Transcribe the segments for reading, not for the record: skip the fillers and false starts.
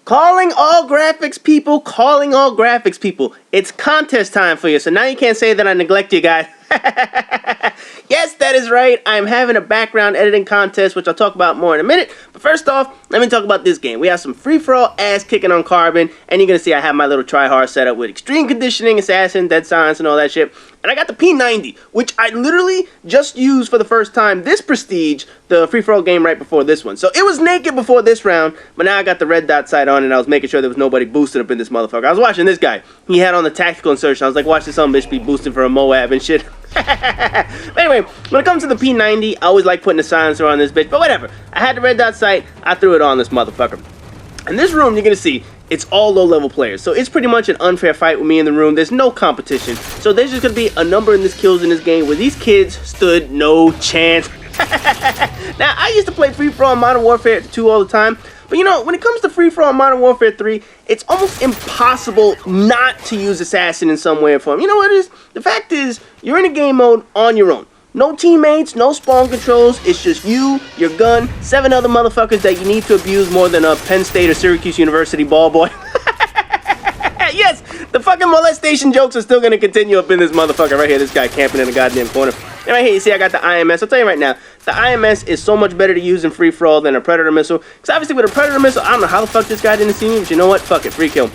Calling all graphics people, calling all graphics people. It's contest time for you, so now you can't say that I neglect you guys. Yes, that is right. I'm having a background editing contest, which I'll talk about more in a minute. But first off, let me talk about this game. We have some free-for-all ass kicking on Carbon, and you're going to see I have my little try-hard setup with extreme conditioning, assassin, dead silence, and all that shit. And I got the P90, which I literally just used for the first time this Prestige, the free-for-all game right before this one. So it was naked before this round, but now I got the red dot sight on, and I was making sure there was nobody boosted up in this motherfucker. I was watching this guy. He had on the tactical insertion. I was like, watch this son bitch be boosting for a Moab and shit. But anyway, when it comes to the P90, I always like putting the silencer on this bitch, but whatever. I had the red dot sight, I threw it on this motherfucker. In this room, you're gonna see, it's all low-level players, so it's pretty much an unfair fight with me in the room. There's no competition, so there's just gonna be a number in this kills in this game where these kids stood no chance. Now, I used to play free-for-all Modern Warfare 2 all the time, but you know, when it comes to free-for-all Modern Warfare 3, it's almost impossible not to use Assassin in some way or form. You know what it is? The fact is, you're in a game mode on your own. No teammates, no spawn controls, it's just you, your gun, 7 other motherfuckers that you need to abuse more than a Penn State or Syracuse University ball boy. Yes, the fucking molestation jokes are still gonna continue up in this motherfucker right here. This guy camping in the goddamn corner. And right here, you see I got the IMS. I'll tell you right now, the IMS is so much better to use in free-for-all than a Predator missile. Because obviously with a Predator missile, I don't know how the fuck this guy didn't see me, but you know what? Fuck it, free kill.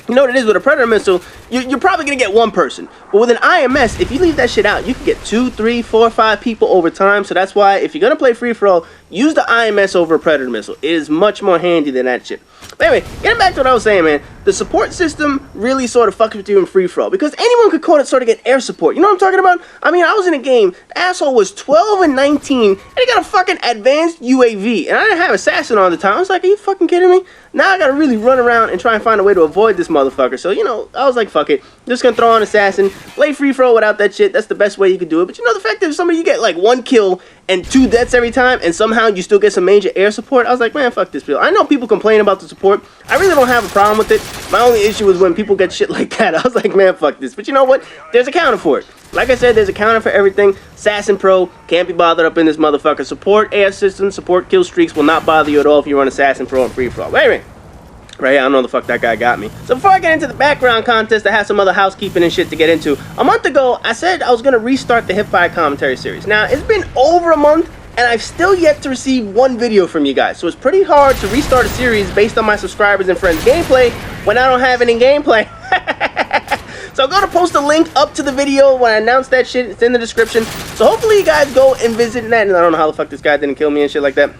You know what it is with a Predator missile, you're probably going to get one person. But with an IMS, if you leave that shit out, you can get 2, 3, 4, 5 people over time. So that's why if you're going to play free-for-all, use the IMS over a Predator missile. It is much more handy than that shit. But anyway, getting back to what I was saying, man, the support system really sort of fucks with you in free-for-all. Because anyone could sort of get air support. You know what I'm talking about? I mean, I was in a game, the asshole was 12 and 19, and he got a fucking advanced UAV. And I didn't have Assassin on the time. I was like, are you fucking kidding me? Now I gotta really run around and try and find a way to avoid this motherfucker. So, you know, I was like, fuck it. Just gonna throw on Assassin, play free-for-all without that shit. That's the best way you could do it. But you know, the fact that if somebody you get like 1 kill and 2 deaths every time, and somehow you still get some major air support, I was like, man, fuck this bill. I know people complain about the support. I really don't have a problem with it. My only issue is when people get shit like that. I was like, man, fuck this. But you know what? There's a counter for it. Like I said, there's a counter for everything. Assassin Pro can't be bothered up in this motherfucker. Support air systems, support kill streaks will not bother you at all if you run Assassin Pro and free-for-all. But anyway, right here, I don't know the fuck that guy got me. So before I get into the background contest, I have some other housekeeping and shit to get into. A month ago, I said I was going to restart the Hipfire commentary series. Now, it's been over a month, and I've still yet to receive 1 video from you guys. So it's pretty hard to restart a series based on my subscribers and friends' gameplay when I don't have any gameplay. So I'm going to post a link up to the video when I announce that shit. It's in the description. So hopefully you guys go and visit that. And I don't know how the fuck this guy didn't kill me and shit like that.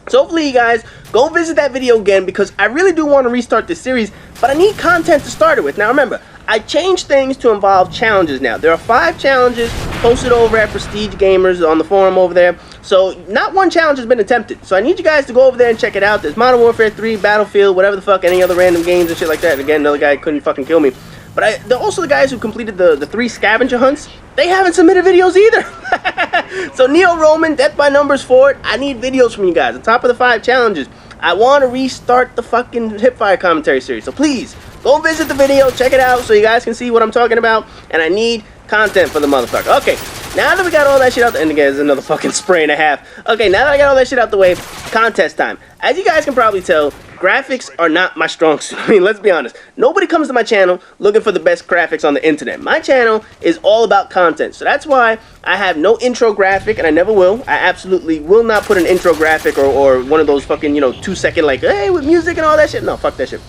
So hopefully you guys go visit that video again, because I really do want to restart this series, but I need content to start it with. Now remember, I changed things to involve challenges now. There are 5 challenges posted over at Prestige Gamers on the forum over there. So not 1 challenge has been attempted. So I need you guys to go over there and check it out. There's Modern Warfare 3, Battlefield, whatever the fuck, any other random games and shit like that. And again, another guy couldn't fucking kill me. But they're also the guys who completed the 3 scavenger hunts. They haven't submitted videos either. So Neo Roman, Death by Numbers Forward, I need videos from you guys. On top of the 5 challenges, I want to restart the fucking Hipfire commentary series. So please, go visit the video, check it out so you guys can see what I'm talking about. And I need content for the motherfucker. Okay, now that we got all that shit out the, and again, there's another fucking spray and a half. Okay, now that I got all that shit out the way, contest time. As you guys can probably tell, graphics are not my strong suit. I mean, let's be honest. Nobody comes to my channel looking for the best graphics on the internet. My channel is all about content. So that's why I have no intro graphic, and I never will. I absolutely will not put an intro graphic or one of those fucking, you know, 2-second, like, hey, with music and all that shit. No, fuck that shit.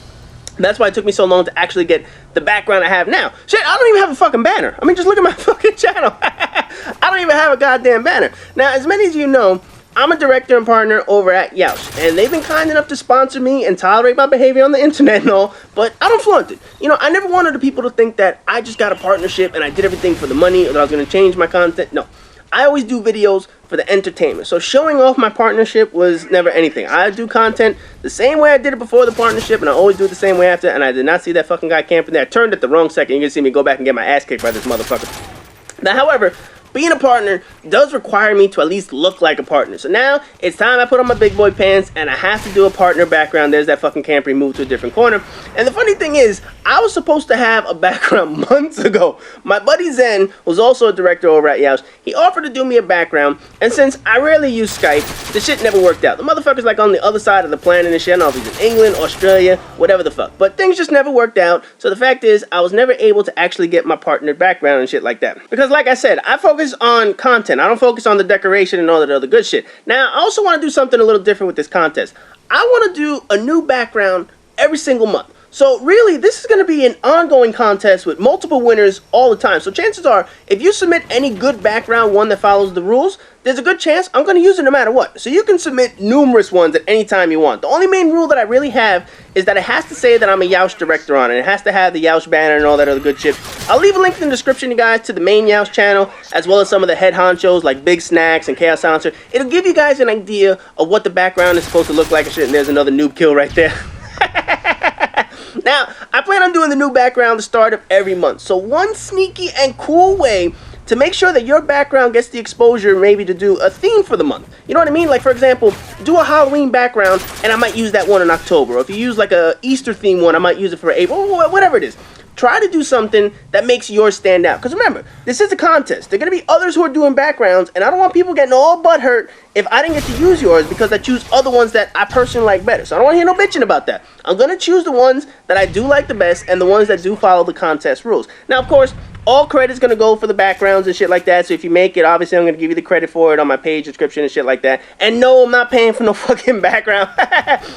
That's why it took me so long to actually get the background I have now. Shit, I don't even have a fucking banner. I mean, just look at my fucking channel. I don't even have a goddamn banner. Now, as many as you know, I'm a director and partner over at Yeousch, and they've been kind enough to sponsor me and tolerate my behavior on the internet and all, but I don't flaunt it. You know, I never wanted the people to think that I just got a partnership and I did everything for the money or that I was going to change my content. No. I always do videos for the entertainment. So showing off my partnership was never anything. I do content the same way I did it before the partnership, and I always do it the same way after, and I did not see that fucking guy camping there. I turned at the wrong second. You're going to see me go back and get my ass kicked by this motherfucker. Now, however, being a partner does require me to at least look like a partner. So now, it's time I put on my big boy pants, and I have to do a partner background. There's that fucking Camry moved to a different corner. And the funny funny thing is, I was supposed to have a background months ago. My buddy Zen, who's also a director over at Yeousch, he offered to do me a background, and since I rarely use Skype, the shit never worked out. The motherfucker's like on the other side of the planet and shit. I don't know if he's in England, Australia, whatever the fuck. But things just never worked out, so the fact is, I was never able to actually get my partner background and shit like that. Because like I said, I focus on content. I don't focus on the decoration and all that other good shit. Now, I also want to do something a little different with this contest. I want to do a new background every single month. So really, this is going to be an ongoing contest with multiple winners all the time. So chances are, if you submit any good background, one that follows the rules, there's a good chance I'm going to use it no matter what. So you can submit numerous ones at any time you want. The only main rule that I really have is that it has to say that I'm a Yeousch director on it. It has to have the Yeousch banner and all that other good shit. I'll leave a link in the description, you guys, to the main Yeousch channel, as well as some of the head honchos like Big Snacks and Chaos Silencer. It'll give you guys an idea of what the background is supposed to look like and shit. And there's another noob kill right there. Now, I plan on doing the new background the start of every month. So one sneaky and cool way to make sure that your background gets the exposure maybe to do a theme for the month. You know what I mean? Like, for example, do a Halloween background and I might use that one in October. Or if you use like a Easter theme one, I might use it for April, whatever it is. Try to do something that makes yours stand out. Because remember, this is a contest. There are going to be others who are doing backgrounds, and I don't want people getting all butthurt if I didn't get to use yours because I choose other ones that I personally like better. So I don't want to hear no bitching about that. I'm going to choose the ones that I do like the best and the ones that do follow the contest rules. Now, of course, all credit's going to go for the backgrounds and shit like that. So if you make it, obviously I'm going to give you the credit for it on my page description and shit like that. And no, I'm not paying for no fucking background.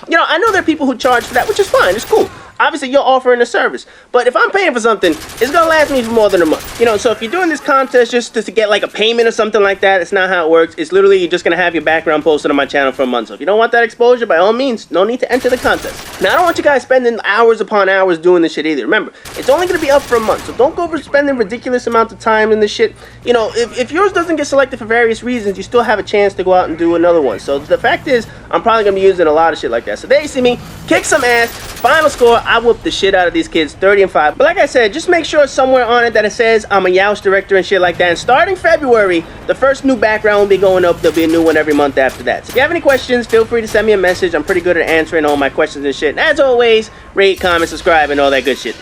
You know, I know there are people who charge for that, which is fine. It's cool. Obviously, you're offering a service. But if I'm paying for something, it's going to last me for more than a month. You know, so if you're doing this contest just to get like a payment or something like that, it's not how it works. It's literally you're just going to have your background posted on my channel for a month. So if you don't want that exposure, by all means, no need to enter the contest. Now, I don't want you guys spending hours upon hours doing this shit either. Remember, it's only going to be up for a month. So don't go for spending ridiculous amounts of time in this shit. You know, if yours doesn't get selected for various reasons, you still have a chance to go out and do another one. So the fact is, I'm probably going to be using a lot of shit like that. So there you see me, kick some ass. Final score, I whooped the shit out of these kids, 30-5. But like I said, just make sure somewhere on it that it says I'm a Yeousch director and shit like that. And starting February, the first new background will be going up. There'll be a new one every month after that. So if you have any questions, feel free to send me a message. I'm pretty good at answering all my questions and shit. And as always, rate, comment, subscribe, and all that good shit.